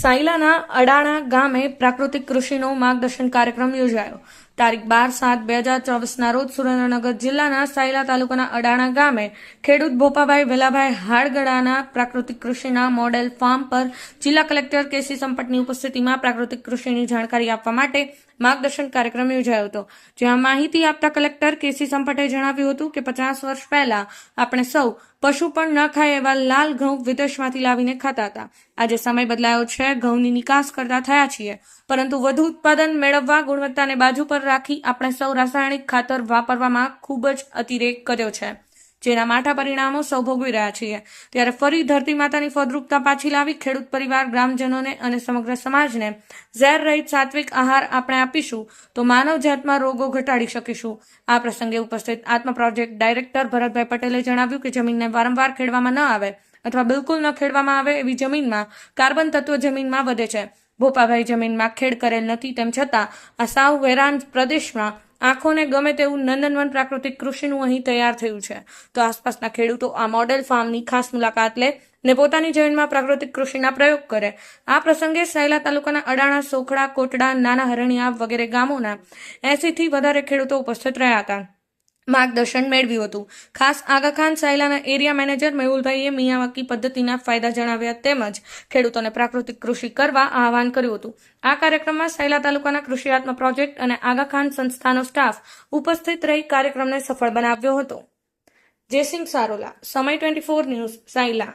સાયલાના અડાણા ગામે પ્રાકૃતિક કૃષિનો માર્ગદર્શન કાર્યક્રમ યોજાયો. તારીખ 12/7/2024ના રોજ સુરેન્દ્રનગર જિલ્લાના સાયલા તાલુકાના અડાણા ગામે ખેડૂત ભોપાભાઈ વેલાભાઈ હાડગડાના પ્રાકૃતિક કૃષિના મોડેલ ફાર્મ પર જિલ્લા કલેક્ટર કેસી સંપટની ઉપસ્થિતિમાં પ્રાકૃતિક કૃષિની જાણકારી આપવા માટે માર્ગદર્શન કાર્યક્રમ યોજાયો હતો. જેમાં માહિતી આપતા કલેક્ટર કેસી સંપટે જણાવ્યું હતું કે 50 વર્ષ પહેલા આપણે સૌ પશુ પણ ન ખાય એવા લાલ ઘઉં વિદેશમાંથી લાવીને ખાતા હતા. આજે સમય બદલાયો છે, ઘઉંની નિકાસ કરતા થયા છીએ, પરંતુ વધુ ઉત્પાદન મેળવવા ગુણવત્તાને બાજુ પર રાખી આપણે સૌ રાસાયણિક ખાતર વાપરવામાં ખૂબ જ અતિરેક કર્યો છે, જેના માઠા પરિણામો સૌ ભોગવી રહ્યા છીએ. ત્યારે ફરી ધરતી માતાની ફળદ્રુપતા પાછી લાવી ખેડૂત પરિવાર, ગ્રામજનોને અને સમગ્ર સમાજને ઝેર રહિત સાત્વિક આહાર આપણે આપીશું તો માનવ જાતમાં રોગો ઘટાડી શકીશું. આ પ્રસંગે ઉપસ્થિત આત્મા પ્રોજેક્ટ ડાયરેક્ટર ભરતભાઈ પટેલે જણાવ્યું કે જમીનને વારંવાર ખેડવામાં ન આવે અથવા બિલકુલ ન ખેડવામાં આવે એવી જમીનમાં કાર્બન તત્વ જમીનમાં વધે છે. ભોપાભાઈ જમીનમાં ખેડ કરેલ નથી, તેમ છતાં આ સાવ વેરાન પ્રદેશમાં આંખોને ગમે તેવું નંદનવન પ્રાકૃતિક કૃષિનું અહીં તૈયાર થયું છે. તો આસપાસના ખેડૂતો આ મોડેલ ફાર્મની ખાસ મુલાકાત લે ને પોતાની જમીનમાં પ્રાકૃતિક કૃષિના પ્રયોગ કરે. આ પ્રસંગે સાયલા તાલુકાના અડાણા, સોખડા, કોટડા, નાના હરણિયા વગેરે ગામોના 80થી વધારે ખેડૂતો ઉપસ્થિત રહ્યા હતા. માર્ગદર્શન મેળવ્યું હતું. ખાસ આગાખાન સાયલાના એરિયા મેનેજર મેહુલભાઈએ મિયાવાકી પદ્ધતિના ફાયદા જણાવ્યા તેમજ ખેડૂતોને પ્રાકૃતિક કૃષિ કરવા આહવાન કર્યું હતું. આ કાર્યક્રમમાં સાયલા તાલુકાના કૃષિ આત્મા પ્રોજેક્ટ અને આગાખાન સંસ્થાનો સ્ટાફ ઉપસ્થિત રહી કાર્યક્રમને સફળ બનાવ્યો હતો. જયસિંહ સારોલા, સમય 24 ન્યૂઝ, સાયલા.